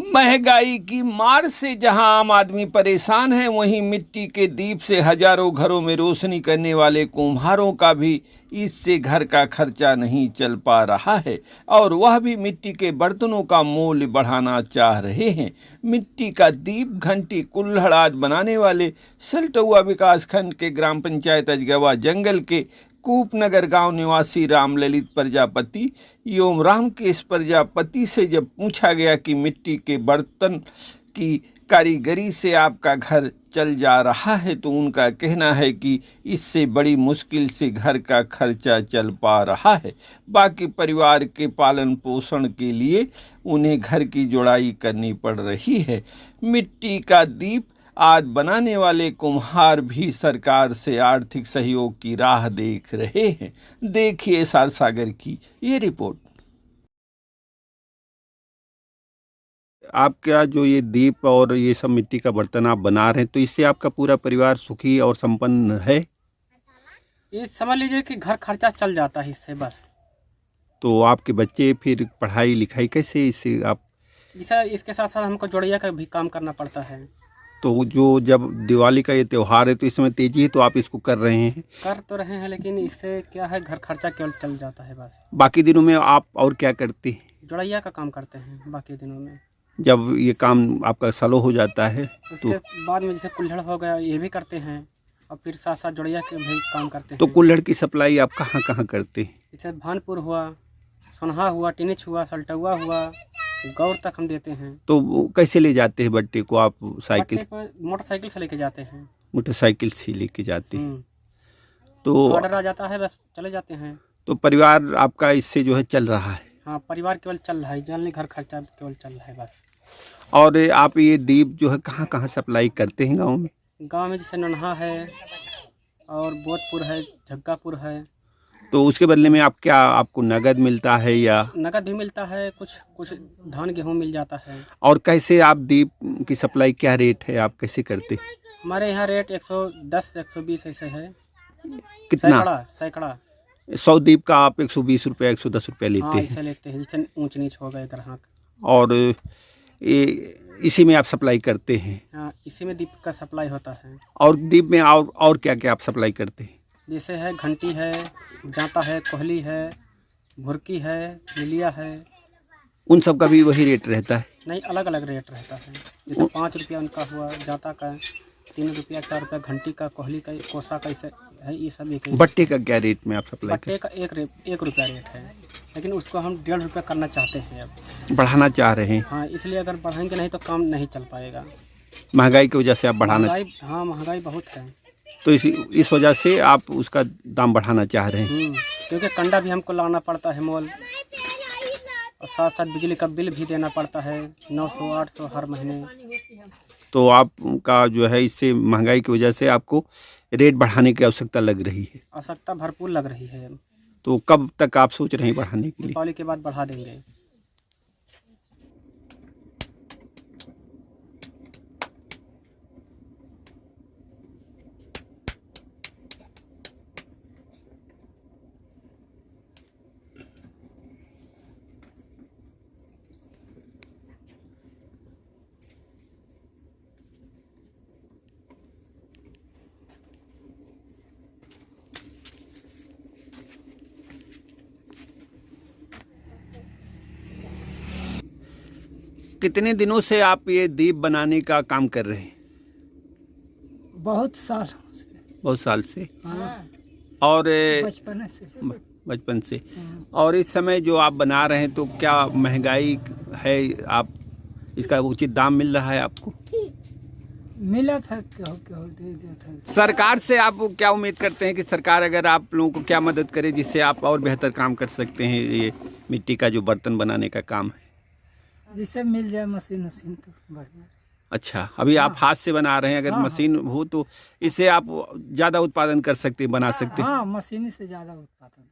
महंगाई की मार से जहां आम आदमी परेशान है, वहीं मिट्टी के दीप से हजारों घरों में रोशनी करने वाले कुम्हारों का भी इससे घर का खर्चा नहीं चल पा रहा है और वह भी मिट्टी के बर्तनों का मूल्य बढ़ाना चाह रहे हैं। मिट्टी का दीप, घंटी, कुल्हड़ आदि बनाने वाले सलटुआ विकासखंड के ग्राम पंचायत अजगवा जंगल के कूपनगर गांव निवासी रामललित प्रजापति एवं रामकेश प्रजापति से जब पूछा गया कि मिट्टी के बर्तन की कारीगरी से आपका घर चल जा रहा है, तो उनका कहना है कि इससे बड़ी मुश्किल से घर का खर्चा चल पा रहा है। बाकी परिवार के पालन पोषण के लिए उन्हें घर की जुड़ाई करनी पड़ रही है। मिट्टी का दीप आज बनाने वाले कुम्हार भी सरकार से आर्थिक सहयोग की राह देख रहे हैं। देखिए सारसागर की ये रिपोर्ट। आपका जो ये दीप और ये सब मिट्टी का बर्तन आप बना रहे हैं, तो इससे आपका पूरा परिवार सुखी और संपन्न है? ये समझ लीजिए कि घर खर्चा चल जाता है इससे बस। तो आपके बच्चे फिर पढ़ाई लिखाई कैसे इससे आप? जैसा इसके साथ साथ हमको जोड़िया का भी काम करना पड़ता है। तो जो जब दिवाली का ये त्यौहार है तो इस समय तेजी है, तो आप इसको कर रहे हैं? कर तो रहे हैं, लेकिन इससे क्या है, घर खर्चा केवल चल जाता है बस। बाकी दिनों में आप और क्या करते हैं? जोड़िया का काम करते हैं बाकी दिनों में। जब ये काम आपका स्लो हो जाता है उसके बाद में जैसे कुल्हड़ हो गया, ये भी करते हैं, और फिर साथ साथ जोड़िया के भी काम करते हैं। तो कुल्हड़ की सप्लाई आप कहाँ कहाँ करते हैं? जैसे भानपुर हुआ, सोनहा हुआ, टिनिच हुआ, सलटुआ हुआ, गौर तक हम देते हैं। तो वो कैसे ले जाते हैं बट्टे को आप? साइकिल, मोटरसाइकिल से लेके जाते हैं। मोटरसाइकिल से लेके जाते हैं। तो ऑर्डर आ जाता है, बस चले जाते हैं। तो परिवार आपका इससे जो है चल रहा है? हाँ, परिवार केवल चल रहा है, जल घर खर्चा केवल चल रहा है बस। और आप ये दीप जो है कहाँ कहाँ सप्लाई करते हैं गांव में? गांव में जैसे नन्हा है और बोधपुर है, झग्गापुर है। तो उसके बदले में आप क्या, आपको नगद मिलता है या? नगद भी मिलता है, कुछ धान गेहूँ मिल जाता है। और कैसे आप दीप की सप्लाई, क्या रेट है, आप कैसे करते हैं? हमारे यहाँ रेट 110 120 ऐसे है। कितना? सैकड़ा 100 दीप का आप 120 रुपये 110 रुपये लेते हाँ, हैं? ऐसे लेते हैं, जैसे ऊंच नीच हो गए ग्राहक। और ये इसी में आप सप्लाई करते हैं? हाँ, इसी में दीप का सप्लाई होता है। और दीप में और क्या क्या आप सप्लाई करते हैं? जैसे है घंटी है, जाता है, कोहली है, भुरकी है, लिलिया है। उन सब का भी वही रेट रहता है? नहीं, अलग अलग रेट रहता है। जैसे 5 रुपया उनका हुआ, जाता का 3 रुपया, 4 रुपया, घंटी का, कोहली का, कोसा का, ऐसे है। ये सब एक। बट्टे का क्या रेट में आप सप्लाई बट्टे का 1 रुपया रेट है, लेकिन उसको हम 1.5 रुपया करना चाहते हैं अब। बढ़ाना चाह रहे हैं? हाँ, इसलिए अगर बढ़ाएंगे नहीं तो काम नहीं चल पाएगा। महंगाई की वजह से आप बढ़ाना? हाँ, महंगाई बहुत है, तो इस वजह से आप उसका दाम बढ़ाना चाह रहे हैं? क्योंकि कंडा भी हमको लाना पड़ता है मोल, और साथ साथ बिजली का बिल भी देना पड़ता है 900 800 हर महीने। तो आपका जो है इससे महंगाई की वजह से आपको रेट बढ़ाने की आवश्यकता लग रही है? आवश्यकता भरपूर लग रही है। तो कब तक आप सोच रहे हैं बढ़ाने के लिए? दीपावली के बाद बढ़ा देंगे। कितने दिनों से आप ये दीप बनाने का काम कर रहे हैं? बहुत साल से। बहुत साल से? हाँ, और बचपन से। और इस समय जो आप बना रहे हैं, तो क्या महंगाई है, आप इसका उचित दाम मिल रहा है आपको? मिला था, क्यों दे दिया था। सरकार से आप क्या उम्मीद करते हैं कि सरकार अगर आप लोगों को क्या मदद करे जिससे आप और बेहतर काम कर सकते हैं, ये मिट्टी का जो बर्तन बनाने का काम है? जिससे मिल जाए मशीन तो बढ़िया। अच्छा, अभी आप हाथ से बना रहे हैं, अगर मशीन हो तो इससे आप ज़्यादा उत्पादन कर सकते हैं, बना सकते हैं? हाँ, मशीनी से ज़्यादा उत्पादन।